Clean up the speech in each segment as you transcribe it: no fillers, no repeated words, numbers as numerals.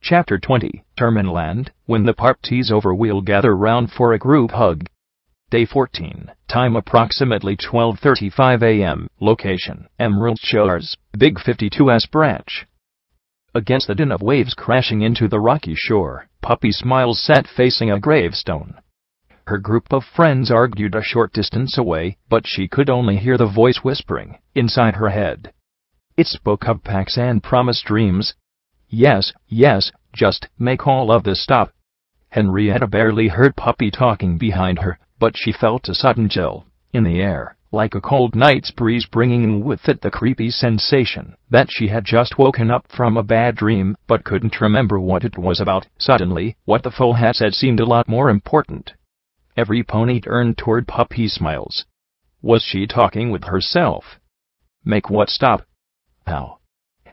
Chapter 20, Terminland, when the party's over we'll gather round for a group hug. Day 14, time approximately 12:35 a.m., location, Emerald Shores, Big 52's branch. Against the din of waves crashing into the rocky shore, Puppy Smiles sat facing a gravestone. Her group of friends argued a short distance away, but she could only hear the voice whispering inside her head. It spoke of packs and promised dreams. Yes, just make all of this stop. Henrietta barely heard Puppy talking behind her, but she felt a sudden chill in the air, like a cold night's breeze, bringing with it the creepy sensation that she had just woken up from a bad dream but couldn't remember what it was about. Suddenly, what the fool had said seemed a lot more important. Every pony turned toward Puppy Smiles. Was she talking with herself? Make what stop? How?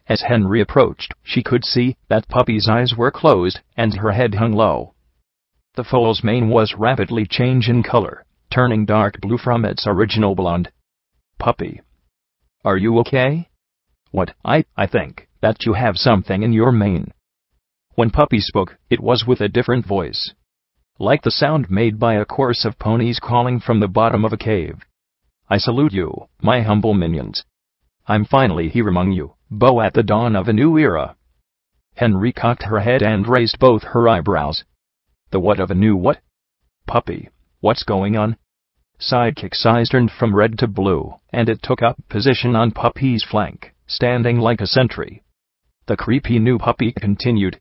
As Henry approached, she could see that Puppy's eyes were closed and her head hung low. The foal's mane was rapidly changing color, turning dark blue from its original blonde. Puppy. Are you okay? What? I think that you have something in your mane. When Puppy spoke, it was with a different voice, like the sound made by a chorus of ponies calling from the bottom of a cave. I salute you, my humble minions. I'm finally here among you, Bo, at the dawn of a new era. Henry cocked her head and raised both her eyebrows. The what of a new what? Puppy, what's going on? Sidekick's eyes turned from red to blue, and it took up position on Puppy's flank, standing like a sentry. The creepy new Puppy continued.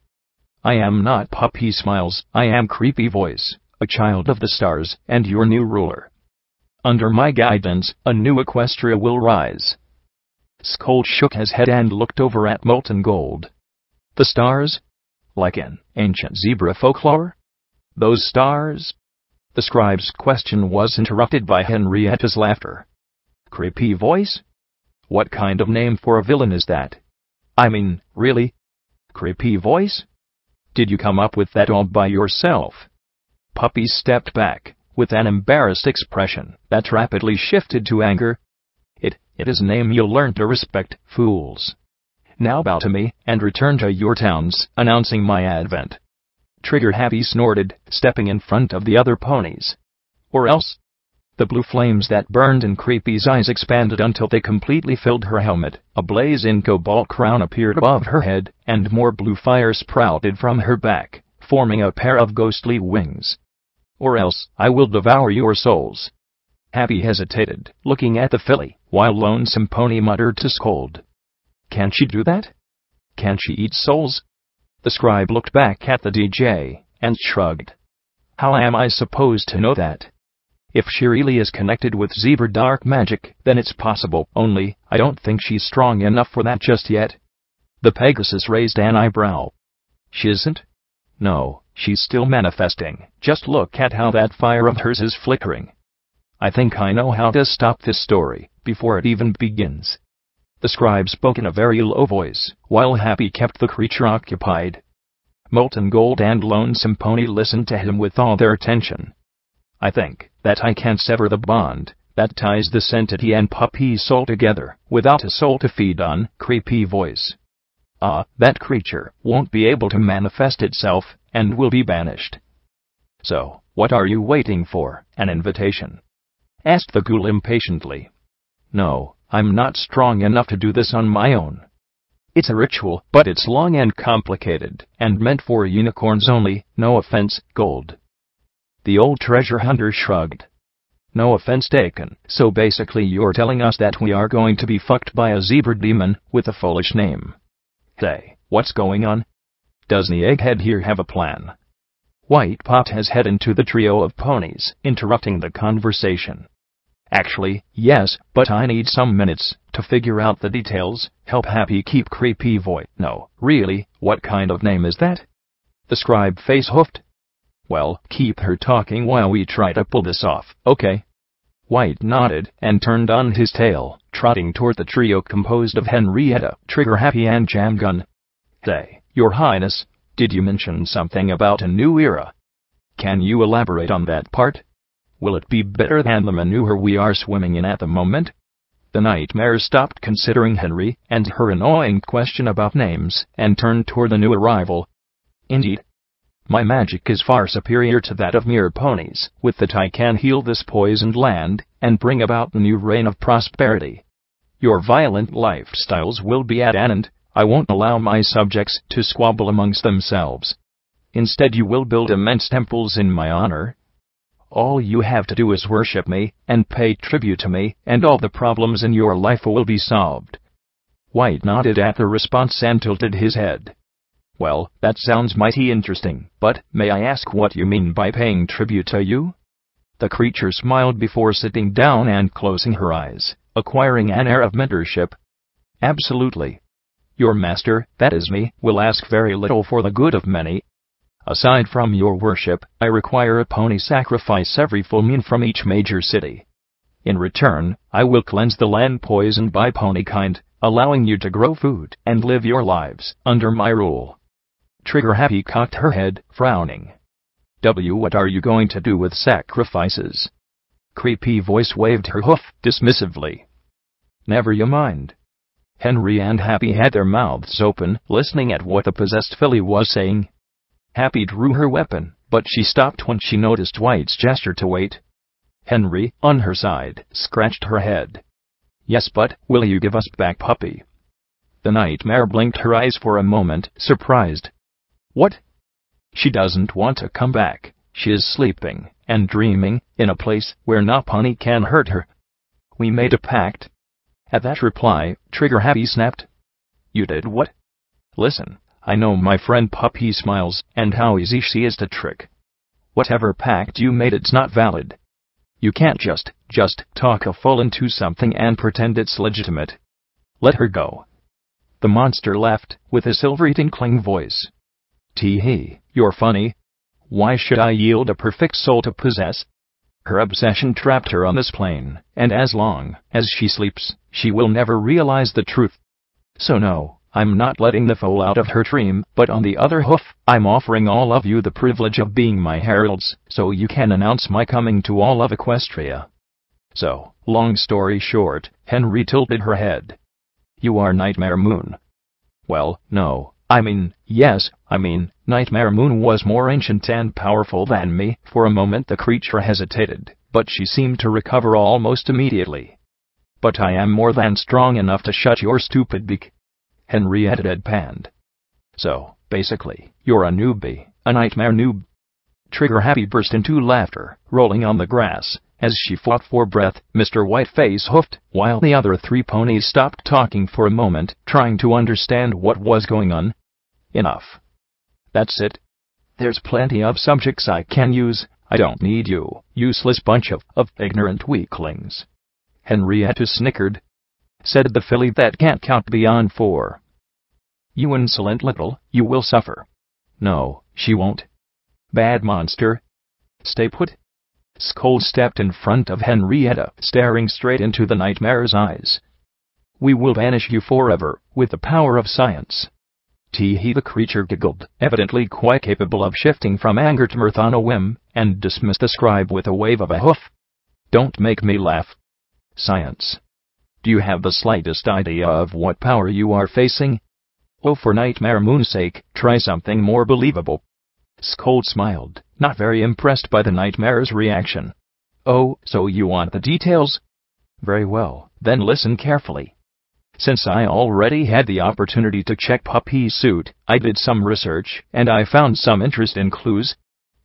I am not Puppy Smiles, I am Creepy Voice, a child of the stars, and your new ruler. Under my guidance, a new Equestria will rise. Scold shook his head and looked over at Molten Gold. The stars? Like in ancient zebra folklore? Those stars? The scribe's question was interrupted by Henrietta's laughter. Creepy Voice? What kind of name for a villain is that? I mean, really? Creepy Voice? Did you come up with that all by yourself? Puppy stepped back, with an embarrassed expression that rapidly shifted to anger. It is a name you'll learn to respect, fools. Now bow to me, and return to your towns, announcing my advent. Trigger Happy snorted, stepping in front of the other ponies. Or else? The blue flames that burned in Creepy's eyes expanded until they completely filled her helmet. A blazing cobalt crown appeared above her head, and more blue fire sprouted from her back, forming a pair of ghostly wings. Or else, I will devour your souls. Happy hesitated, looking at the filly, while Lonesome Pony muttered to Scold. Can she do that? Can she eat souls? The scribe looked back at the DJ, and shrugged. How am I supposed to know that? If she really is connected with zebra dark magic, then it's possible, only I don't think she's strong enough for that just yet. The Pegasus raised an eyebrow. She isn't? No, she's still manifesting. Just look at how that fire of hers is flickering. I think I know how to stop this story before it even begins. The scribe spoke in a very low voice, while Happy kept the creature occupied. Molten Gold and Lonesome Pony listened to him with all their attention. I think that I can sever the bond that ties this entity and Puppy's soul together, without a soul to feed on. Creepy Voice. That creature won't be able to manifest itself, and will be banished. So, what are you waiting for, an invitation? Asked the ghoul impatiently. No, I'm not strong enough to do this on my own. It's a ritual, but it's long and complicated, and meant for unicorns only. No offense, Gold. The old treasure hunter shrugged. No offense taken. So basically you're telling us that we are going to be fucked by a zebra demon with a foolish name. Hey, what's going on? Does the egghead here have a plan? White popped his head into the trio of ponies, interrupting the conversation. Actually, yes, but I need some minutes to figure out the details. Help Happy keep Creepy Voice. No, really, what kind of name is that? The scribe face hoofed. Well, keep her talking while we try to pull this off, okay? White nodded and turned on his tail, trotting toward the trio composed of Henrietta, Trigger Happy and Jam Gun. Say, Your Highness, did you mention something about a new era? Can you elaborate on that part? Will it be better than the manure we are swimming in at the moment? The nightmare stopped considering Henry and her annoying question about names, and turned toward the new arrival. Indeed, my magic is far superior to that of mere ponies. With that I can heal this poisoned land, and bring about a new reign of prosperity. Your violent lifestyles will be at an end. I won't allow my subjects to squabble amongst themselves. Instead you will build immense temples in my honor. All you have to do is worship me, and pay tribute to me, and all the problems in your life will be solved. White nodded at the response and tilted his head. Well, that sounds mighty interesting, but may I ask what you mean by paying tribute to you? The creature smiled before sitting down and closing her eyes, acquiring an air of mentorship. Absolutely. Your master, that is me, will ask very little for the good of many. Aside from your worship, I require a pony sacrifice every full moon from each major city. In return, I will cleanse the land poisoned by pony kind, allowing you to grow food and live your lives under my rule. Trigger Happy cocked her head, frowning. What are you going to do with sacrifices? Creepy voice waved her hoof dismissively. Never you mind. Henry and Happy had their mouths open, listening at what the possessed filly was saying. Happy drew her weapon, but she stopped when she noticed White's gesture to wait. Henry, on her side, scratched her head. Yes, but will you give us back Puppy? The nightmare blinked her eyes for a moment, surprised. What? She doesn't want to come back. She is sleeping and dreaming in a place where no pony can hurt her. We made a pact. At that reply, Trigger Happy snapped. You did what? Listen, I know my friend Puppy smiles, and how easy she is to trick. Whatever pact you made, it's not valid. You can't just talk a fool into something and pretend it's legitimate. Let her go. The monster laughed, with a silvery tinkling voice. Tee-hee, you're funny. Why should I yield a perfect soul to possess? Her obsession trapped her on this plane, and as long as she sleeps, she will never realize the truth. So no, I'm not letting the foal out of her dream, but on the other hoof, I'm offering all of you the privilege of being my heralds, so you can announce my coming to all of Equestria. So, long story short, Henry tilted her head. You are Nightmare Moon. Well, no. Yes, Nightmare Moon was more ancient and powerful than me. For a moment the creature hesitated, but she seemed to recover almost immediately. But I am more than strong enough to shut your stupid beak. Henrietta deadpanned. So, basically, you're a newbie, a nightmare noob. Trigger Happy burst into laughter, rolling on the grass. As she fought for breath, Mr. Whiteface hoofed, while the other three ponies stopped talking for a moment, trying to understand what was going on. Enough. That's it. There's plenty of subjects I can use. I don't need you, useless bunch of ignorant weaklings. Henrietta snickered. Said the filly that can't count beyond 4. You insolent little, you will suffer. No, she won't. Bad monster. Stay put. Skull stepped in front of Henrietta, staring straight into the nightmare's eyes. We will banish you forever, with the power of science. Tee-hee, the creature giggled, evidently quite capable of shifting from anger to mirth on a whim, and dismissed the scribe with a wave of a hoof. Don't make me laugh. Science. Do you have the slightest idea of what power you are facing? Oh, for Nightmare Moon's sake, try something more believable. Skull smiled, not very impressed by the nightmare's reaction. Oh, so you want the details? Very well, then listen carefully. Since I already had the opportunity to check Puppy's suit, I did some research, and I found some interesting clues.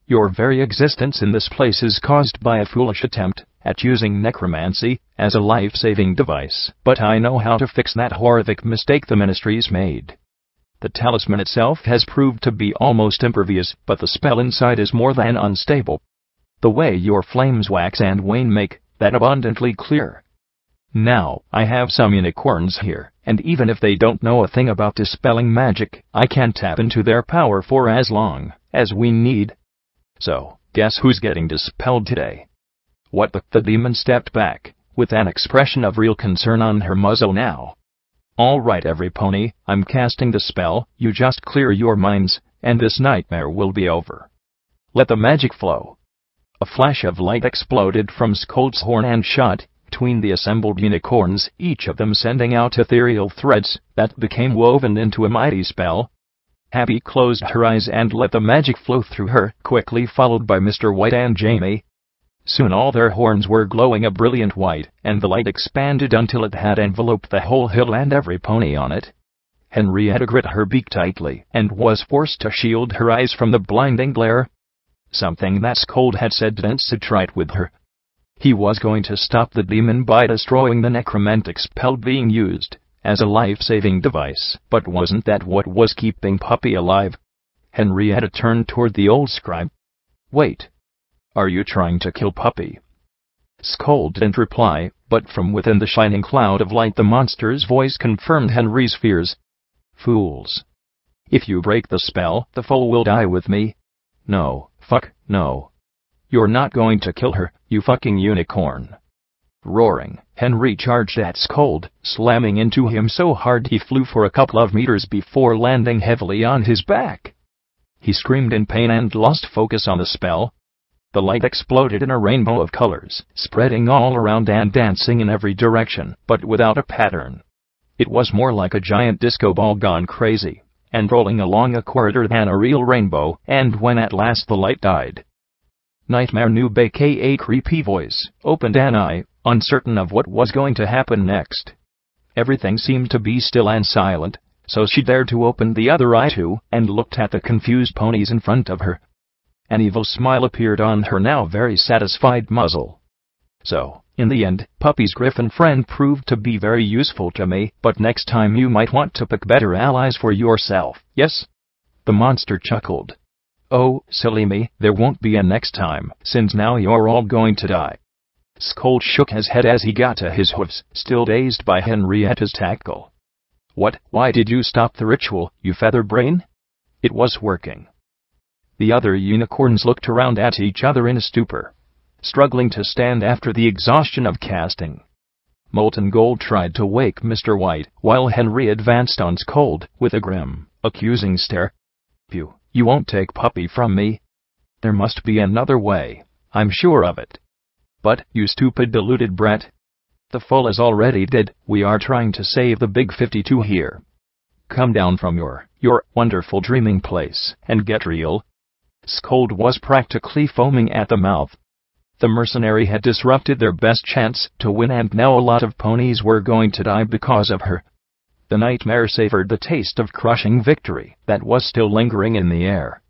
Your very existence in this place is caused by a foolish attempt at using necromancy as a life-saving device, but I know how to fix that horrific mistake the Ministry's made. The talisman itself has proved to be almost impervious, but the spell inside is more than unstable. The way your flames wax and wane make that abundantly clear. Now, I have some unicorns here, and even if they don't know a thing about dispelling magic, I can tap into their power for as long as we need. So, guess who's getting dispelled today? What the demon stepped back, with an expression of real concern on her muzzle now. All right, every pony, I'm casting the spell. You just clear your minds, and this nightmare will be over. Let the magic flow. A flash of light exploded from Skull's horn and shot between the assembled unicorns, each of them sending out ethereal threads that became woven into a mighty spell. Abby closed her eyes and let the magic flow through her, quickly followed by Mr. White and Jamie. Soon all their horns were glowing a brilliant white, and the light expanded until it had enveloped the whole hill and every pony on it. Henrietta grit her beak tightly, and was forced to shield her eyes from the blinding glare. Something that Scold had said didn't sit right with her. He was going to stop the demon by destroying the necromantic spell being used as a life-saving device, but wasn't that what was keeping Puppy alive? Henrietta turned toward the old scribe. Wait. Are you trying to kill Puppy? Scold didn't reply, but from within the shining cloud of light the monster's voice confirmed Henry's fears. Fools. If you break the spell, the foal will die with me. No, fuck, no. You're not going to kill her, you fucking unicorn. Roaring, Henry charged at Scold, slamming into him so hard he flew for a couple of meters before landing heavily on his back. He screamed in pain and lost focus on the spell. The light exploded in a rainbow of colors, spreading all around and dancing in every direction, but without a pattern. It was more like a giant disco ball gone crazy, and rolling along a corridor than a real rainbow, and when at last the light died, Nightmare Noob, aka Creepy Voice, opened an eye, uncertain of what was going to happen next. Everything seemed to be still and silent, so she dared to open the other eye too, and looked at the confused ponies in front of her. An evil smile appeared on her now very satisfied muzzle. So, in the end, Puppy's griffin friend proved to be very useful to me, but next time you might want to pick better allies for yourself, yes? The monster chuckled. Oh, silly me, there won't be a next time, since now you're all going to die. Scold shook his head as he got to his hoofs, still dazed by Henrietta's tackle. What, why did you stop the ritual, you featherbrain? It was working. The other unicorns looked around at each other in a stupor, struggling to stand after the exhaustion of casting. Molten Gold tried to wake Mr. White, while Henry advanced on Scold, with a grim, accusing stare. You won't take Puppy from me. There must be another way, I'm sure of it. But, you stupid deluded brat. The foal is already dead, we are trying to save the big 52 here. Come down from your wonderful dreaming place, and get real. Scold was practically foaming at the mouth. The mercenary had disrupted their best chance to win, and now a lot of ponies were going to die because of her. The nightmare savored the taste of crushing victory that was still lingering in the air.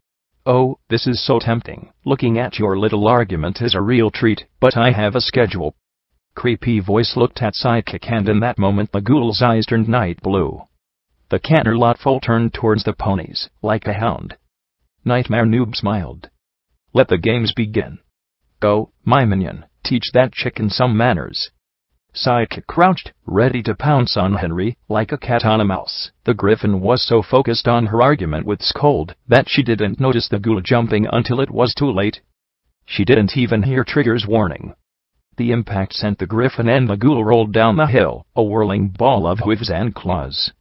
Oh, this is so tempting. Looking at your little argument is a real treat, but I have a schedule. Creepy Voice looked at Sidekick, and in that moment the ghoul's eyes turned night blue. The Canterlot foal turned towards the ponies, like a hound. Nightmare Noob smiled. Let the games begin. Go, my minion, teach that chicken some manners. Sidekick crouched, ready to pounce on Henry, like a cat on a mouse. The griffin was so focused on her argument with Scold that she didn't notice the ghoul jumping until it was too late. She didn't even hear Trigger's warning. The impact sent the griffin and the ghoul rolled down the hill, a whirling ball of hooves and claws.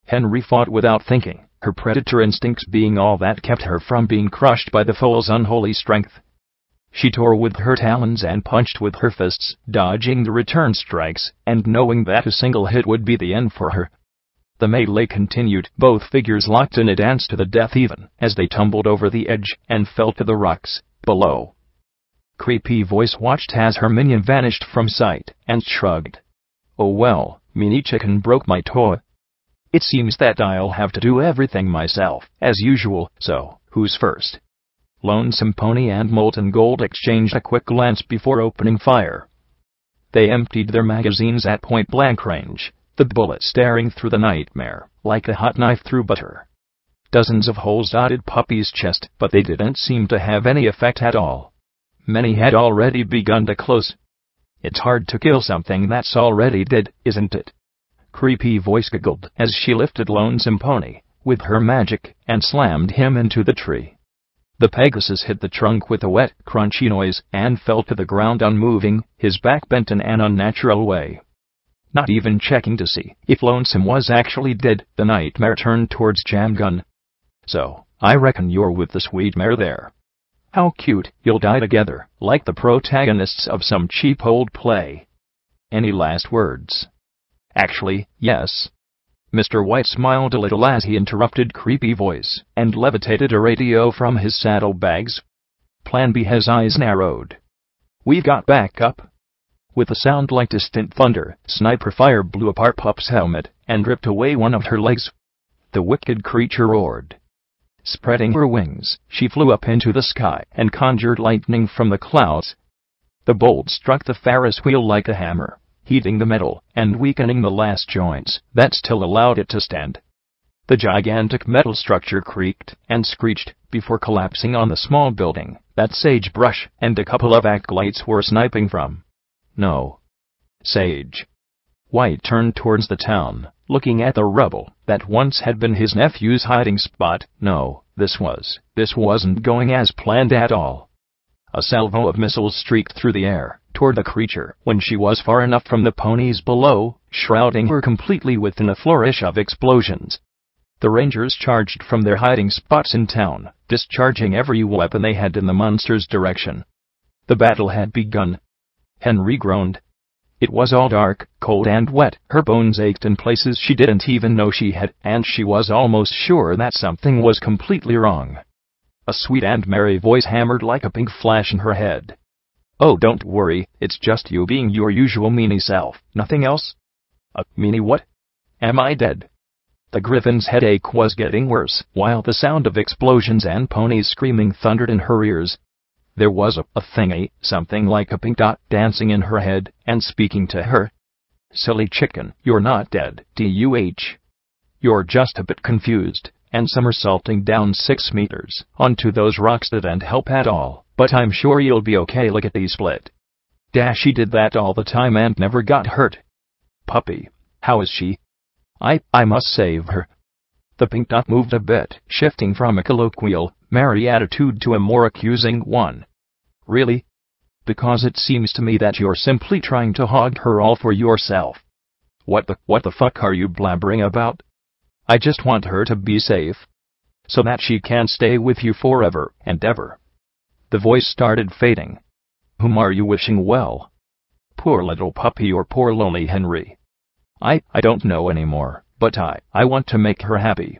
Henry fought without thinking, her predator instincts being all that kept her from being crushed by the foal's unholy strength. She tore with her talons and punched with her fists, dodging the return strikes, and knowing that a single hit would be the end for her. The melee continued, both figures locked in a dance to the death even as they tumbled over the edge and fell to the rocks below. Creepy Voice watched as her minion vanished from sight, and shrugged. Oh well, Mini Chicken broke my toy. It seems that I'll have to do everything myself, as usual, so, who's first? Lonesome Pony and Molten Gold exchanged a quick glance before opening fire. They emptied their magazines at point-blank range, the bullet staring through the nightmare, like a hot knife through butter. Dozens of holes dotted Puppy's chest, but they didn't seem to have any effect at all. Many had already begun to close. It's hard to kill something that's already dead, isn't it? Creepy Voice giggled as she lifted Lonesome Pony with her magic and slammed him into the tree. The Pegasus hit the trunk with a wet, crunchy noise and fell to the ground unmoving, his back bent in an unnatural way. Not even checking to see if Lonesome was actually dead, the nightmare turned towards Jamgun. So, I reckon you're with the sweet mare there. How cute, you'll die together, like the protagonists of some cheap old play. Any last words? Actually, yes. Mr. White smiled a little as he interrupted creepy voice and levitated a radio from his saddlebags. Plan B. His eyes narrowed. We've got backup. With a sound like distant thunder, sniper fire blew apart Pup's helmet and ripped away one of her legs. The wicked creature roared. Spreading her wings, she flew up into the sky and conjured lightning from the clouds. The bolt struck the Ferris wheel like a hammer, heating the metal and weakening the last joints that still allowed it to stand. The gigantic metal structure creaked and screeched before collapsing on the small building that Sagebrush and a couple of acolytes were sniping from. No. Sage. White turned towards the town, looking at the rubble that once had been his nephew's hiding spot. No, this wasn't going as planned at all. A salvo of missiles streaked through the air toward the creature when she was far enough from the ponies below, shrouding her completely within a flourish of explosions. The Rangers charged from their hiding spots in town, discharging every weapon they had in the monster's direction. The battle had begun. Henry groaned. It was all dark, cold and wet, her bones ached in places she didn't even know she had, and she was almost sure that something was completely wrong. A sweet and merry voice hammered like a pink flash in her head. Oh, don't worry, it's just you being your usual meanie self, nothing else. Meanie what? Am I dead? The Griffin's headache was getting worse, while the sound of explosions and ponies screaming thundered in her ears. There was a thingy, something like a pink dot, dancing in her head and speaking to her. Silly chicken, you're not dead, DUH. You're just a bit confused, and somersaulting down 6 meters onto those rocks didn't help at all, but I'm sure you'll be okay. Lickety-split. She did that all the time and never got hurt. Puppy, how is she? I must save her. The pink dot moved a bit, shifting from a colloquial, merry attitude to a more accusing one. Really? Because it seems to me that you're simply trying to hog her all for yourself. What the fuck are you blabbering about? I just want her to be safe, so that she can stay with you forever and ever. The voice started fading. Whom are you wishing well? Poor little puppy or poor lonely Henry? I don't know anymore, but I want to make her happy.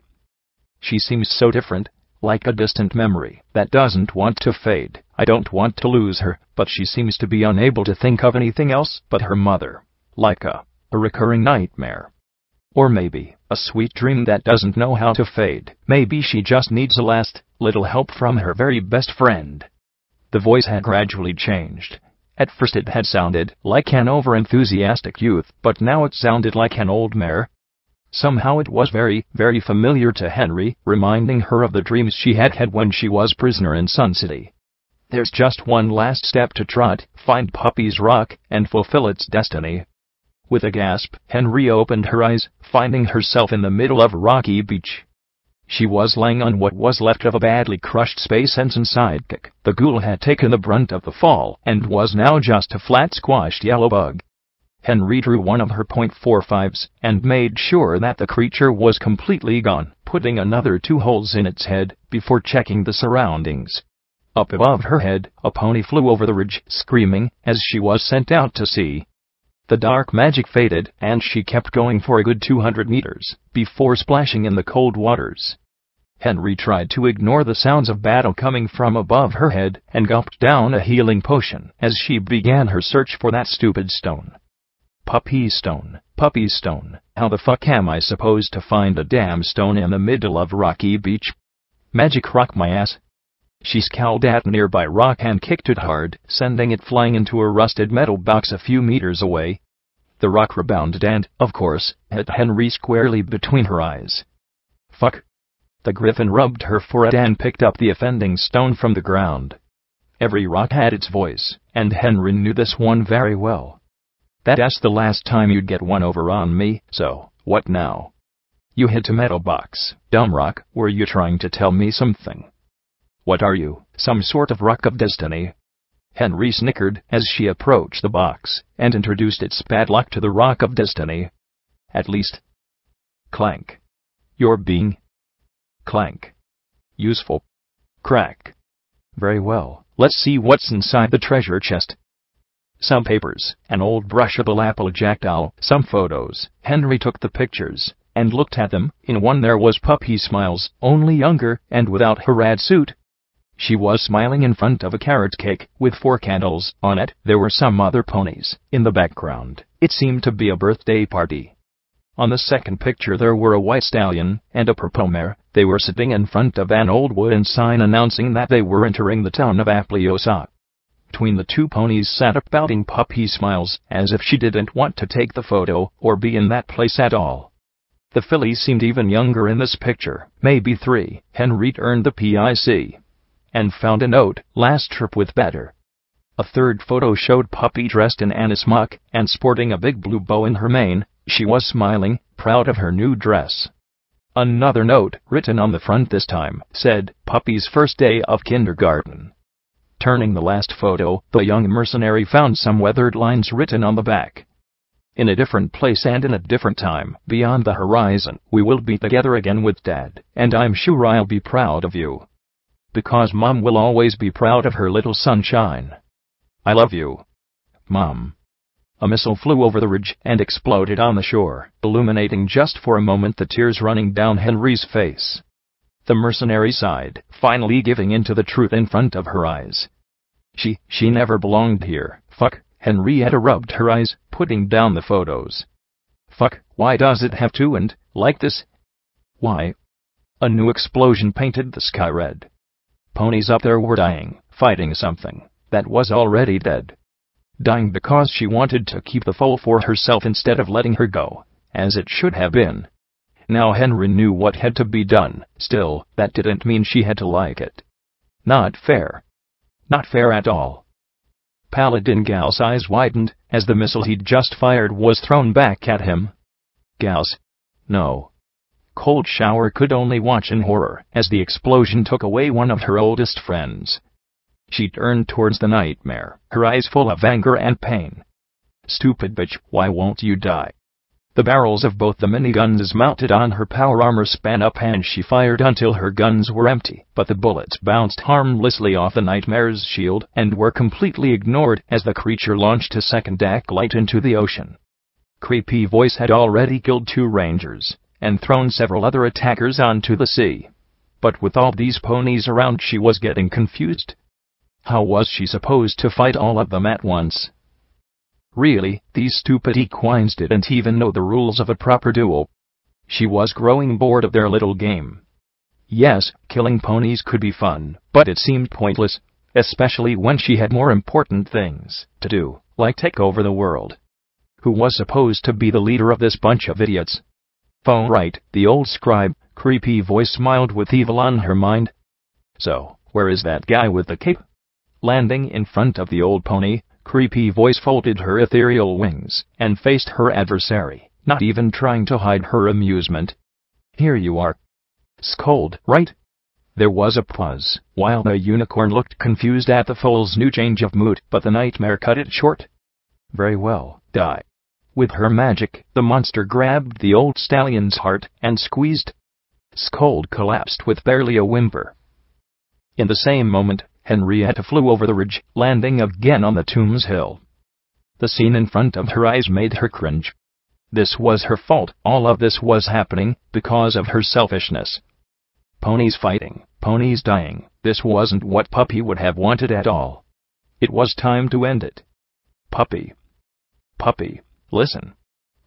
She seems so different, like a distant memory that doesn't want to fade. I don't want to lose her, but she seems to be unable to think of anything else but her mother, like a recurring nightmare. Or maybe a sweet dream that doesn't know how to fade. Maybe she just needs a last little help from her very best friend. The voice had gradually changed. At first it had sounded like an over-enthusiastic youth, but now it sounded like an old mare. Somehow it was very, very familiar to Henry, reminding her of the dreams she had had when she was prisoner in Sun City. There's just one last step to trot, find Puppy's Rock, and fulfill its destiny. With a gasp, Henry opened her eyes, finding herself in the middle of a rocky beach. She was laying on what was left of a badly crushed Space Ensign sidekick. The ghoul had taken the brunt of the fall, and was now just a flat squashed yellow bug. Henry drew one of her .45s, and made sure that the creature was completely gone, putting another 2 holes in its head, before checking the surroundings. Up above her head, a pony flew over the ridge, screaming, as she was sent out to sea. The dark magic faded, and she kept going for a good 200 meters, before splashing in the cold waters. Henry tried to ignore the sounds of battle coming from above her head, and gulped down a healing potion as she began her search for that stupid stone. Puppy stone, how the fuck am I supposed to find a damn stone in the middle of rocky beach? Magic rock my ass. She scowled at a nearby rock and kicked it hard, sending it flying into a rusted metal box a few meters away. The rock rebounded and, of course, hit Henry squarely between her eyes. Fuck. The Griffin rubbed her forehead and picked up the offending stone from the ground. Every rock had its voice, and Henry knew this one very well. That's the last time you'd get one over on me, so, what now? You hit a metal box, dumb rock. Were you trying to tell me something? What are you, some sort of rock of destiny? Henry snickered as she approached the box, and introduced its padlock to the rock of destiny. At least. Clank. You're being. Clank. Useful. Crack. Very well, let's see what's inside the treasure chest. Some papers, an old brushable applejack doll, some photos. Henry took the pictures, and looked at them. In one there was Puppy Smiles, only younger, and without her rad suit. She was smiling in front of a carrot cake, with 4 candles on it. There were some other ponies in the background. It seemed to be a birthday party. On the second picture there were a white stallion and a purple mare. They were sitting in front of an old wooden sign announcing that they were entering the town of Appliosa. Between the 2 ponies sat a pouting Puppy Smiles, as if she didn't want to take the photo or be in that place at all. The filly seemed even younger in this picture, maybe 3. Henry turned the PIC and found a note, last trip with better. A third photo showed Puppy dressed in Anna smock and sporting a big blue bow in her mane. She was smiling, proud of her new dress. Another note, written on the front this time, said, Puppy's first day of kindergarten. Turning the last photo, the young mercenary found some weathered lines written on the back. In a different place and in a different time, beyond the horizon, we will be together again with Dad, and I'm sure I'll be proud of you. Because Mom will always be proud of her little sunshine. I love you, Mom. A missile flew over the ridge and exploded on the shore, illuminating just for a moment the tears running down Henry's face. The mercenary sighed, finally giving in to the truth in front of her eyes. She never belonged here. Fuck, Henrietta rubbed her eyes, putting down the photos. Fuck, why does it have to end like this? Why? A new explosion painted the sky red. Ponies up there were dying, fighting something that was already dead. Dying because she wanted to keep the foal for herself instead of letting her go, as it should have been. Now Henry knew what had to be done. Still, that didn't mean she had to like it. Not fair. Not fair at all. Paladin Gal's eyes widened as the missile he'd just fired was thrown back at him. Gals. No. Cold Shower could only watch in horror as the explosion took away one of her oldest friends. She turned towards the nightmare, her eyes full of anger and pain. Stupid bitch, why won't you die? The barrels of both the miniguns mounted on her power armor span up and she fired until her guns were empty, but the bullets bounced harmlessly off the nightmare's shield and were completely ignored as the creature launched a second acolyte into the ocean. Creepy Voice had already killed 2 rangers and thrown several other attackers onto the sea. But with all these ponies around she was getting confused. How was she supposed to fight all of them at once? Really, these stupid equines didn't even know the rules of a proper duel. She was growing bored of their little game. Yes, killing ponies could be fun, but it seemed pointless, especially when she had more important things to do, like take over the world. Who was supposed to be the leader of this bunch of idiots? Phone right, the old scribe. Creepy Voice smiled with evil on her mind. So, where is that guy with the cape? Landing in front of the old pony, Creepy Voice folded her ethereal wings and faced her adversary, not even trying to hide her amusement. Here you are. Scold, right? There was a pause, while the unicorn looked confused at the foal's new change of mood, but the nightmare cut it short. Very well, die. With her magic, the monster grabbed the old stallion's heart and squeezed. Scold collapsed with barely a whimper. In the same moment, Henrietta flew over the ridge, landing again on the tomb's hill. The scene in front of her eyes made her cringe. This was her fault. All of this was happening because of her selfishness. Ponies fighting, ponies dying. This wasn't what Puppy would have wanted at all. It was time to end it. Puppy. Puppy, listen.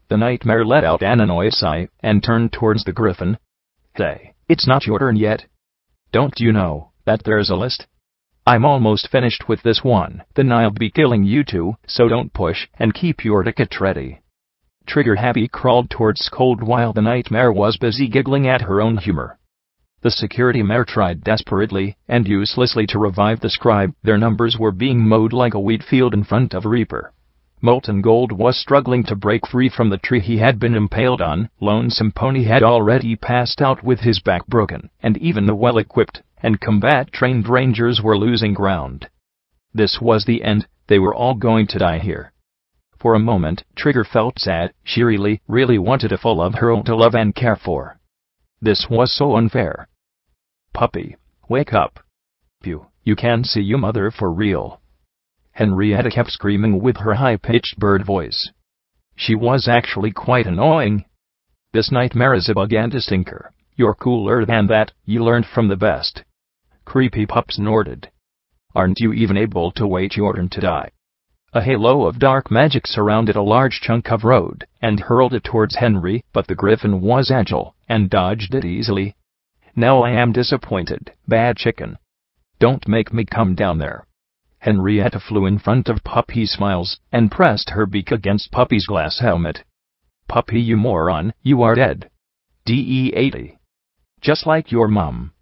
The nightmare let out an annoyed sigh and turned towards the griffin. Hey, it's not your turn yet. Don't you know that there's a list? I'm almost finished with this one, then I'll be killing you 2, so don't push and keep your ticket ready. Trigger Happy crawled towards Scold while the nightmare was busy giggling at her own humor. The security mare tried desperately and uselessly to revive the scribe. Their numbers were being mowed like a wheat field in front of Reaper. Molten Gold was struggling to break free from the tree he had been impaled on. Lonesome Pony had already passed out with his back broken, and even the well-equipped and combat-trained rangers were losing ground. This was the end. They were all going to die here. For a moment, Trigger felt sad. She really wanted a foal of her own to love and care for. This was so unfair. Puppy, wake up. You can see your mother for real. Henrietta kept screaming with her high-pitched bird voice. She was actually quite annoying. This nightmare is a bug and a stinker. You're cooler than that, you learned from the best. Creepy Pup snorted. Aren't you even able to wait your turn to die? A halo of dark magic surrounded a large chunk of road and hurled it towards Henry, but the griffin was agile and dodged it easily. Now I am disappointed, bad chicken. Don't make me come down there. Henrietta flew in front of Puppy Smiles and pressed her beak against Puppy's glass helmet. Puppy, you moron, you are dead. DE80. Just like your mom.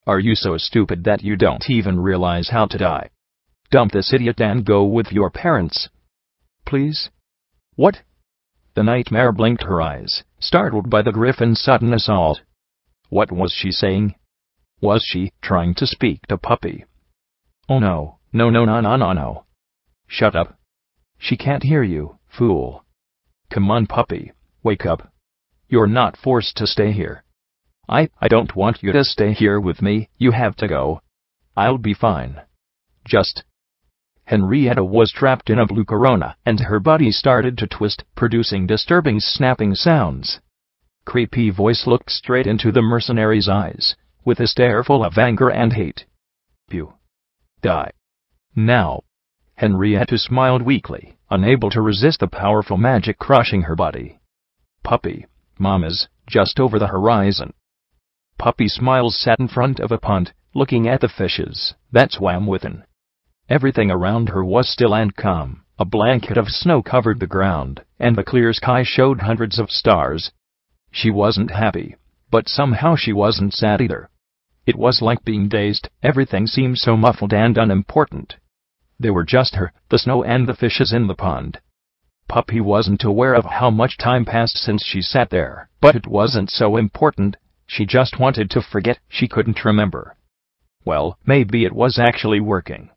Are you so stupid that you don't even realize how to die? Dump this idiot and go with your parents. Please? What? The nightmare blinked her eyes, startled by the griffin's sudden assault. What was she saying? Was she trying to speak to Puppy? Oh no, no. Shut up. She can't hear you, fool. Come on, Puppy, wake up. You're not forced to stay here. I don't want you to stay here with me, you have to go. I'll be fine. Just... Henrietta was trapped in a blue corona, and her body started to twist, producing disturbing snapping sounds. Creepy Voice looked straight into the mercenary's eyes, with a stare full of anger and hate. You. Die. Now. Henrietta smiled weakly, unable to resist the powerful magic crushing her body. Puppy, Mom is just over the horizon. Puppy Smiles sat in front of a pond, looking at the fishes that swam within. Everything around her was still and calm. A blanket of snow covered the ground, and the clear sky showed hundreds of stars. She wasn't happy, but somehow she wasn't sad either. It was like being dazed, everything seemed so muffled and unimportant. They were just her, the snow and the fishes in the pond. Puppy wasn't aware of how much time passed since she sat there, but it wasn't so important. She just wanted to forget. She couldn't remember. Well, maybe it was actually working.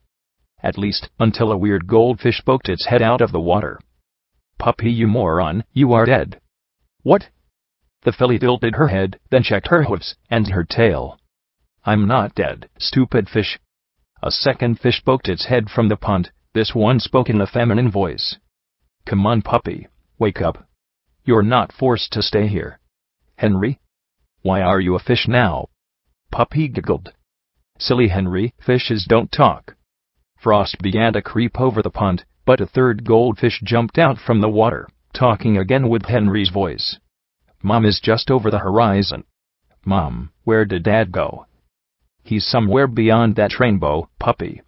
At least, until a weird goldfish poked its head out of the water. Puppy, you moron, you are dead. What? The filly tilted her head, then checked her hooves and her tail. I'm not dead, stupid fish. A second fish poked its head from the pond. This one spoke in a feminine voice. Come on, Puppy, wake up. You're not forced to stay here. Henry? Why are you a fish now? Puppy giggled. Silly Henry, fishes don't talk. Frost began to creep over the pond, but a third goldfish jumped out from the water, talking again with Henry's voice. Mom is just over the horizon. Mom, where did Dad go? He's somewhere beyond that rainbow, Puppy.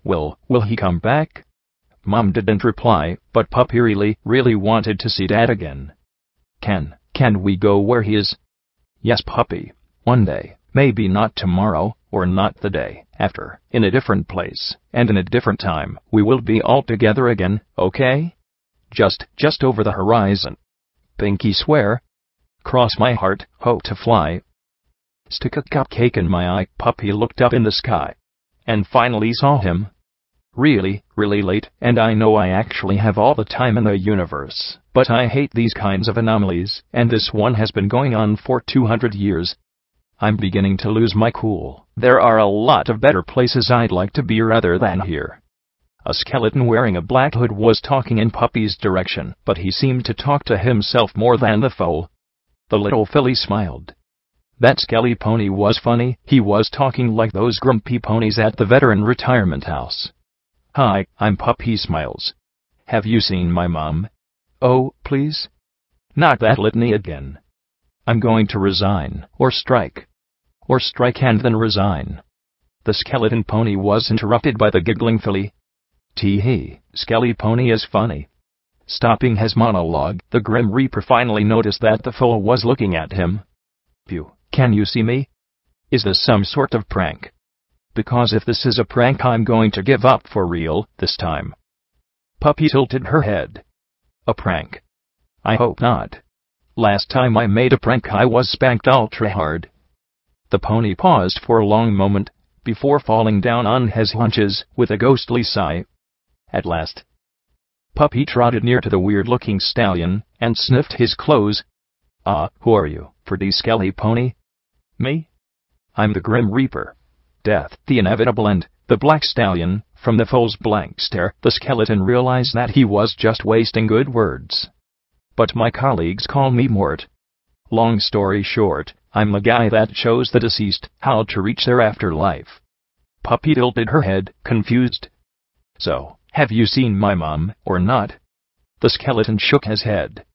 Will he come back? Mom didn't reply, but Puppy really wanted to see Dad again. Can we go where he is? Yes, Puppy. One day, maybe not tomorrow, or not the day after, in a different place, and in a different time, we will be all together again, okay? Just over the horizon. Pinky swear. Cross my heart, hope to fly. Stick a cupcake in my eye. Puppy looked up in the sky, and finally saw him. Really late, and I know I actually have all the time in the universe, but I hate these kinds of anomalies, and this one has been going on for 200 years. I'm beginning to lose my cool. There are a lot of better places I'd like to be rather than here. A skeleton wearing a black hood was talking in Puppy's direction, but he seemed to talk to himself more than the foe. The little filly smiled. That skelly pony was funny. He was talking like those grumpy ponies at the veteran retirement house. Hi, I'm Puppy Smiles. Have you seen my mom? Oh, please? Not that litany again. I'm going to resign, or strike. Or strike and then resign. The skeleton pony was interrupted by the giggling filly. Tee-hee, skelly pony is funny. Stopping his monologue, the Grim Reaper finally noticed that the foe was looking at him. Phew, can you see me? Is this some sort of prank? Because if this is a prank, I'm going to give up for real, this time. Puppy tilted her head. A prank? I hope not. Last time I made a prank I was spanked ultra hard. The pony paused for a long moment, before falling down on his haunches, with a ghostly sigh. At last, Puppy trotted near to the weird-looking stallion, and sniffed his clothes. Who are you, pretty skelly pony? Me? I'm the Grim Reaper. Death, the inevitable end, the black stallion. From the foal's blank stare, the skeleton realized that he was just wasting good words. But my colleagues call me Mort. Long story short, I'm the guy that shows the deceased how to reach their afterlife. Puppy tilted her head, confused. So, have you seen my mom, or not? The skeleton shook his head.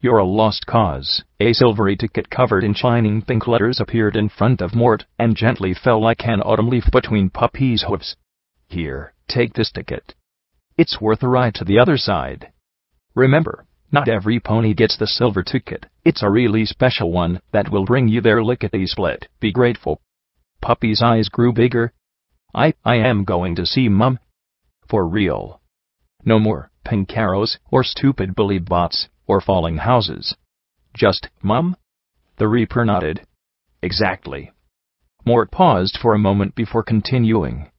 You're a lost cause. A silvery ticket covered in shining pink letters appeared in front of Mort, and gently fell like an autumn leaf between Puppy's hooves. Here, take this ticket. It's worth a ride to the other side. Remember, not every pony gets the silver ticket. It's a really special one that will bring you there lickety-split. Be grateful. Puppy's eyes grew bigger. I am going to see Mum. For real. No more pink arrows, or stupid bully bots, or falling houses. Just, Mum? The Reaper nodded. Exactly. Mort paused for a moment before continuing.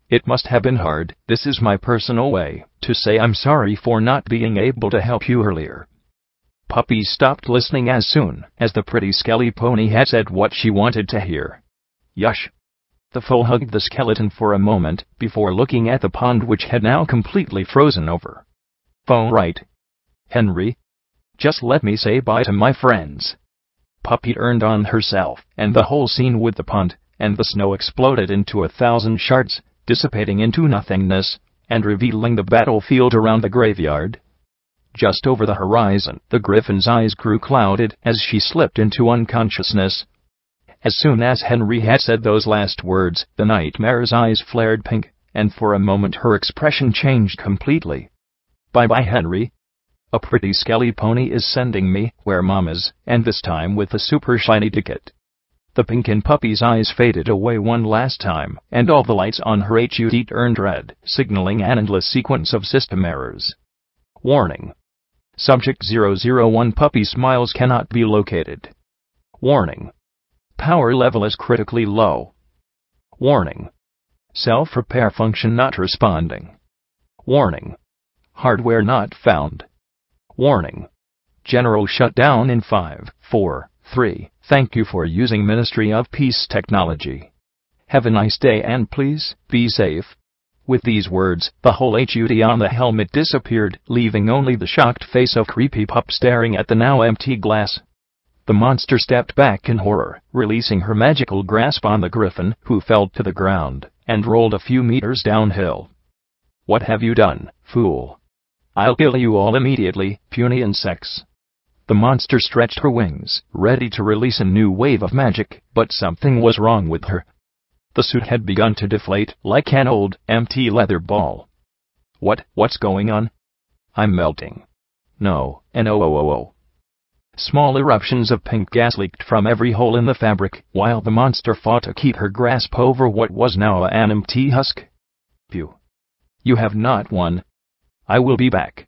It must have been hard. This is my personal way to say I'm sorry for not being able to help you earlier. Puppy stopped listening as soon as the pretty skelly pony had said what she wanted to hear. Yush. The foal hugged the skeleton for a moment before looking at the pond, which had now completely frozen over. Phone right. Henry? Just let me say bye to my friends. Puppy turned on herself, and the whole scene with the pond and the snow exploded into 1,000 shards, dissipating into nothingness, and revealing the battlefield around the graveyard. Just over the horizon, the griffin's eyes grew clouded as she slipped into unconsciousness. As soon as Henry had said those last words, the nightmare's eyes flared pink, and for a moment her expression changed completely. Bye-bye, Henry. A pretty skelly pony is sending me where Mom is, and this time with a super shiny ticket. The pink in Puppy's eyes faded away one last time, and all the lights on her HUD turned red, signaling an endless sequence of system errors. Warning. Subject 001 Puppy smiles cannot be located. Warning. Power level is critically low. Warning. Self-repair function not responding. Warning. Hardware not found. Warning. General shutdown in 5, 4, 3. Thank you for using Ministry of Peace technology. Have a nice day and please, be safe. With these words, the whole HUD on the helmet disappeared, leaving only the shocked face of Creepy Pup staring at the now empty glass. The monster stepped back in horror, releasing her magical grasp on the griffin, who fell to the ground, and rolled a few meters downhill. What have you done, fool? I'll kill you all immediately, puny insects. The monster stretched her wings, ready to release a new wave of magic, but something was wrong with her. The suit had begun to deflate, like an old, empty leather ball. What's going on? I'm melting. No, no. Small eruptions of pink gas leaked from every hole in the fabric, while the monster fought to keep her grasp over what was now an empty husk. Phew. You have not won. I will be back.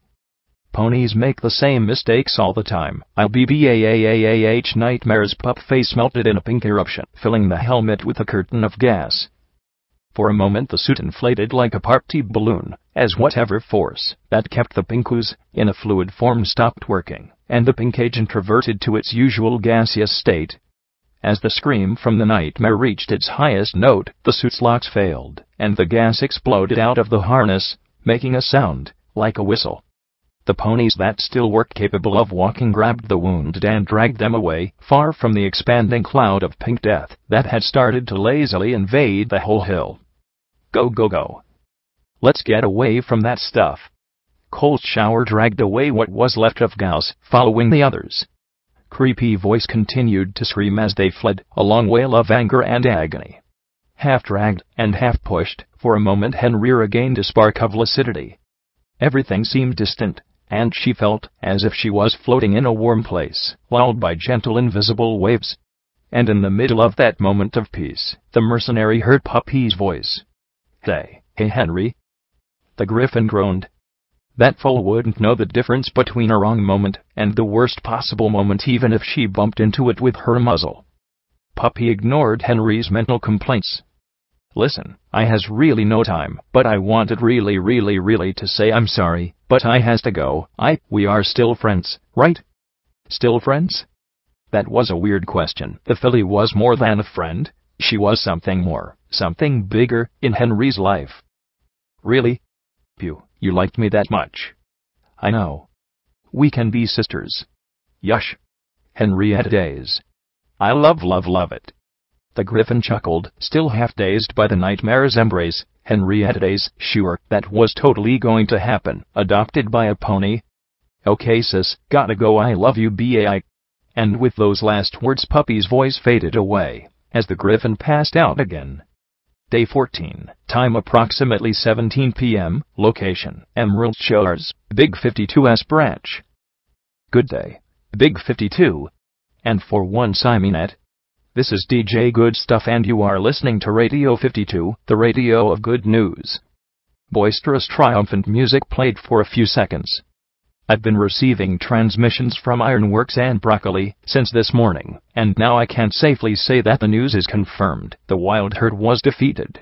Ponies make the same mistakes all the time. I'll be BAAAAH. Nightmare's pup face melted in a pink eruption, filling the helmet with a curtain of gas. For a moment the suit inflated like a party balloon, as whatever force that kept the pink ooze in a fluid form stopped working, and the pink agent reverted to its usual gaseous state. As the scream from the nightmare reached its highest note, the suit's locks failed, and the gas exploded out of the harness, making a sound like a whistle. The ponies that still were capable of walking grabbed the wounded and dragged them away, far from the expanding cloud of pink death that had started to lazily invade the whole hill. Go. Let's get away from that stuff. Cold shower dragged away what was left of Gauss, following the others. Creepy voice continued to scream as they fled, a long wail of anger and agony. Half dragged and half pushed, for a moment Henry regained a spark of lucidity. Everything seemed distant, and she felt as if she was floating in a warm place, lulled by gentle invisible waves. And in the middle of that moment of peace, the mercenary heard Puppy's voice. Hey, Henry. The griffin groaned. That fool wouldn't know the difference between a wrong moment and the worst possible moment even if she bumped into it with her muzzle. Puppy ignored Henry's mental complaints. Listen, I has really no time, but I wanted really to say I'm sorry, but I has to go. We are still friends, right? Still friends? That was a weird question. The filly was more than a friend. She was something more, something bigger, in Henry's life. Really? Phew, you liked me that much. I know. We can be sisters. Yush. Henrietta Days. I love it. The Griffin chuckled, still half-dazed by the nightmare's embrace. Henrietta Days, sure, that was totally going to happen. Adopted by a pony? Okay sis, gotta go, I love you bai. And with those last words Puppy's voice faded away, as the Griffin passed out again. Day 14, time approximately 17 p.m., location, Emerald Shores, Big 52's branch. Good day, Big 52. And for once I mean it. This is DJ Good Stuff and you are listening to Radio 52, the radio of good news. Boisterous triumphant music played for a few seconds. I've been receiving transmissions from Ironworks and Broccoli since this morning, and now I can safely say that the news is confirmed. The wild herd was defeated.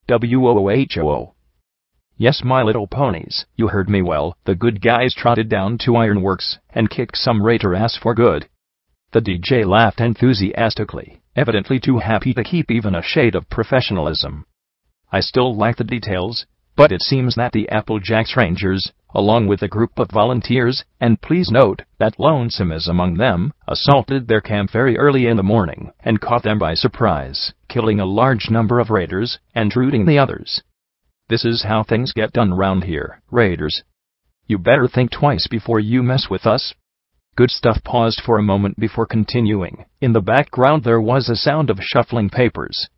Woohoo. Yes, my little ponies, you heard me well. The good guys trotted down to Ironworks and kicked some raider ass for good. The DJ laughed enthusiastically, evidently too happy to keep even a shade of professionalism. I still lack the details, but it seems that the Applejacks Rangers, along with a group of volunteers, and please note that Lonesome is among them, assaulted their camp very early in the morning and caught them by surprise, killing a large number of raiders and routing the others. This is how things get done round here, raiders. You better think twice before you mess with us. Good Stuff paused for a moment before continuing. In the background there was a sound of shuffling papers.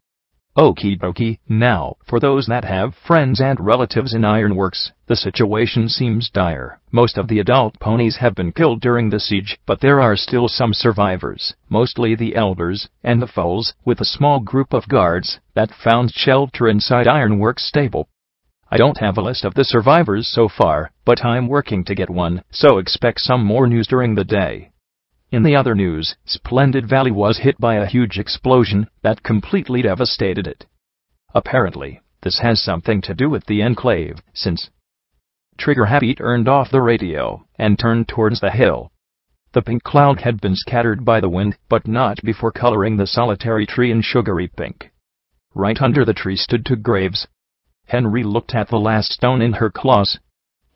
Okie dokie. Now, for those that have friends and relatives in Ironworks, the situation seems dire. Most of the adult ponies have been killed during the siege, but there are still some survivors, mostly the elders and the foals, with a small group of guards that found shelter inside Ironworks stable. I don't have a list of the survivors so far, but I'm working to get one, so expect some more news during the day. In the other news, Splendid Valley was hit by a huge explosion that completely devastated it. Apparently, this has something to do with the Enclave, since Trigger Happy turned off the radio and turned towards the hill. The pink cloud had been scattered by the wind, but not before coloring the solitary tree in sugary pink. Right under the tree stood two graves. Henry looked at the last stone in her claws.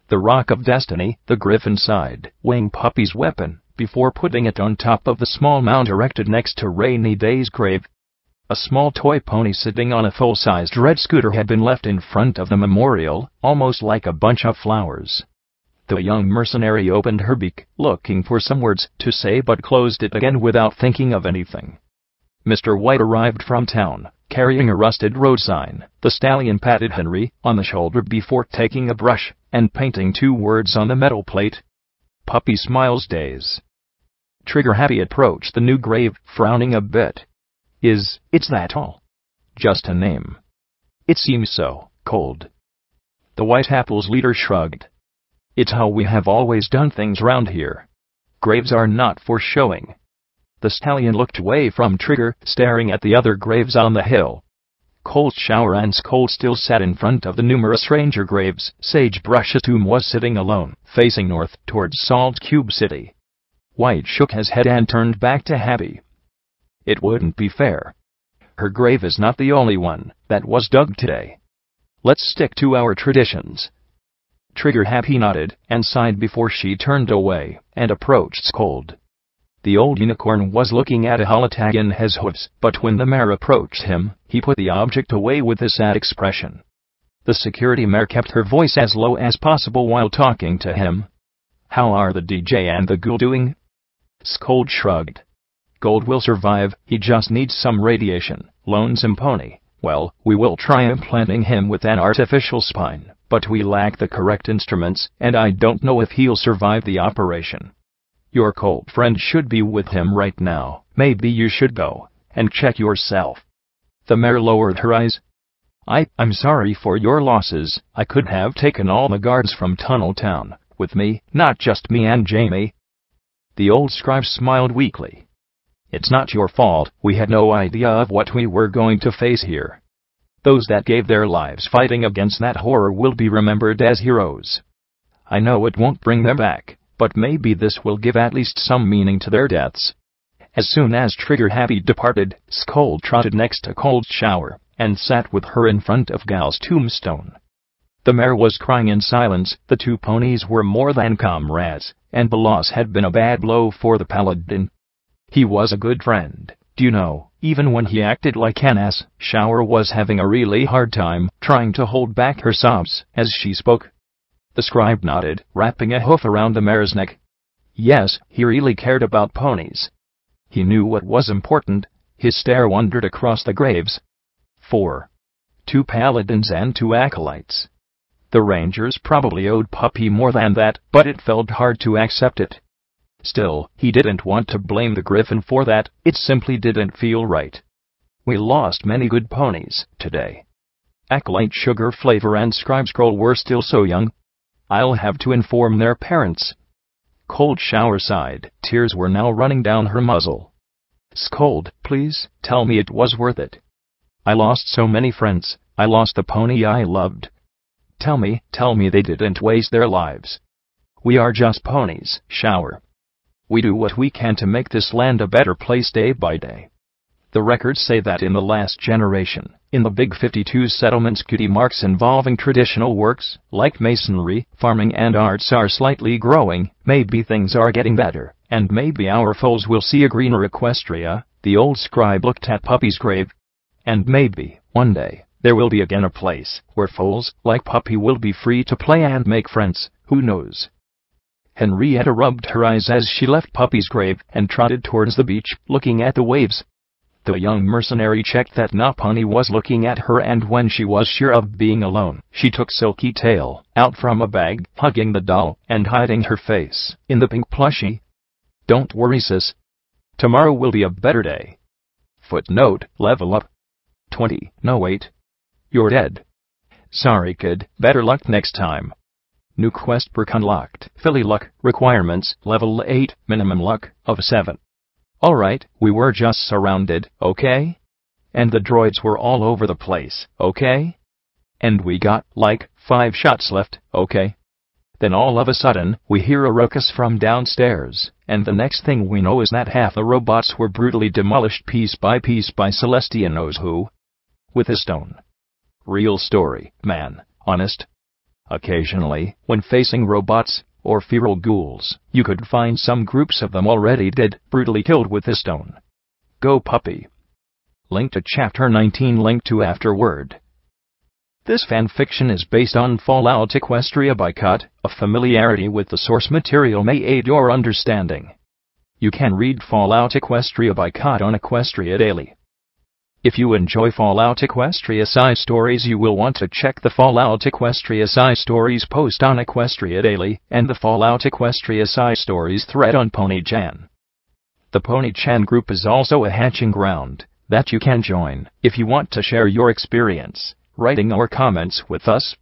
The Rock of Destiny, the Griffin sighed, weighing Puppy's weapon, before putting it on top of the small mound erected next to Rainy Day's grave. A small toy pony sitting on a full-sized red scooter had been left in front of the memorial, almost like a bunch of flowers. The young mercenary opened her beak, looking for some words to say but closed it again without thinking of anything. Mr. White arrived from town, carrying a rusted road sign. The stallion patted Henry on the shoulder before taking a brush and painting two words on the metal plate. Puppy Smiles Days. Trigger Happy approached the new grave, frowning a bit. It's that all? Just a name. It seems so, cold. The White Apple's leader shrugged. It's how we have always done things round here. Graves are not for showing. The stallion looked away from Trigger, staring at the other graves on the hill. Cold Shower and Scold still sat in front of the numerous ranger graves. Sagebrush's tomb was sitting alone, facing north, towards Salt Cube City. White shook his head and turned back to Happy. It wouldn't be fair. Her grave is not the only one that was dug today. Let's stick to our traditions. Trigger Happy nodded and sighed before she turned away and approached Scold. The old unicorn was looking at a holotag in his hooves, but when the mare approached him, he put the object away with a sad expression. The security mare kept her voice as low as possible while talking to him. How are the DJ and the ghoul doing? Scold shrugged. Gold will survive, he just needs some radiation. Lonesome pony. Well, we will try implanting him with an artificial spine, but we lack the correct instruments, and I don't know if he'll survive the operation. Your cold friend should be with him right now. Maybe you should go and check yourself. The mare lowered her eyes. I'm sorry for your losses. I could have taken all the guards from Tunnel Town with me, not just me and Jamie. The old scribe smiled weakly. It's not your fault. We had no idea of what we were going to face here. Those that gave their lives fighting against that horror will be remembered as heroes. I know it won't bring them back, but maybe this will give at least some meaning to their deaths. As soon as Trigger Happy departed, Scold trotted next to Cold Shower and sat with her in front of Gal's tombstone. The mare was crying in silence. The two ponies were more than comrades, and the loss had been a bad blow for the paladin. He was a good friend, do you know, even when he acted like an ass. Shower was having a really hard time trying to hold back her sobs as she spoke. The scribe nodded, wrapping a hoof around the mare's neck. Yes, he really cared about ponies. He knew what was important. His stare wandered across the graves. 4. 2 paladins and 2 acolytes. The rangers probably owed Puppy more than that, but it felt hard to accept it. Still, he didn't want to blame the griffin for that. It simply didn't feel right. We lost many good ponies today. Acolyte Sugar Flavor and Scribe Scroll were still so young. I'll have to inform their parents. Cold Shower sighed. Tears were now running down her muzzle. Scold, please, tell me it was worth it. I lost so many friends. I lost the pony I loved. Tell me they didn't waste their lives. We are just ponies, Shower. We do what we can to make this land a better place day by day. The records say that in the last generation, in the Big 52 settlements, cutie marks involving traditional works, like masonry, farming and arts are slightly growing. Maybe things are getting better, and maybe our foes will see a greener Equestria. The old scribe looked at Puppy's grave. And maybe, one day, there will be again a place where foes like Puppy will be free to play and make friends. Who knows? Henrietta rubbed her eyes as she left Puppy's grave and trotted towards the beach, looking at the waves. The young mercenary checked that no pony was looking at her, and when she was sure of being alone, she took Silky Tail out from a bag, hugging the doll and hiding her face in the pink plushie. Don't worry, sis. Tomorrow will be a better day. Footnote, level up. 20. No wait. You're dead. Sorry kid, better luck next time. New quest perk unlocked. Philly luck. Requirements, level 8, minimum luck of 7. Alright, we were just surrounded, okay? And the droids were all over the place, okay? And we got, like, 5 shots left, okay? Then all of a sudden, we hear a ruckus from downstairs, and the next thing we know is that half the robots were brutally demolished piece by Celestia knows who. With a stone. Real story, man, honest. Occasionally, when facing robots, or feral ghouls, you could find some groups of them already dead, brutally killed with a stone. Go Puppy. Link to Chapter 19, link to afterward. This fanfiction is based on Fallout Equestria by Cut. A familiarity with the source material may aid your understanding. You can read Fallout Equestria by Cut on Equestria Daily. If you enjoy Fallout Equestria side stories, you will want to check the Fallout Equestria side stories post on Equestria Daily, and the Fallout Equestria side stories thread on PonyChan. The PonyChan group is also a hatching ground that you can join if you want to share your experience, writing or comments with us.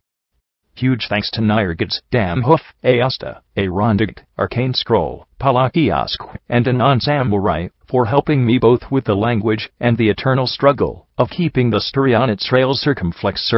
Huge thanks to Nirgids, Damhoof, Aosta, Arondigd, Arcane Scroll, Palakiask, and Anon Samurai for helping me both with the language and the eternal struggle of keeping the story on its rails circumflex.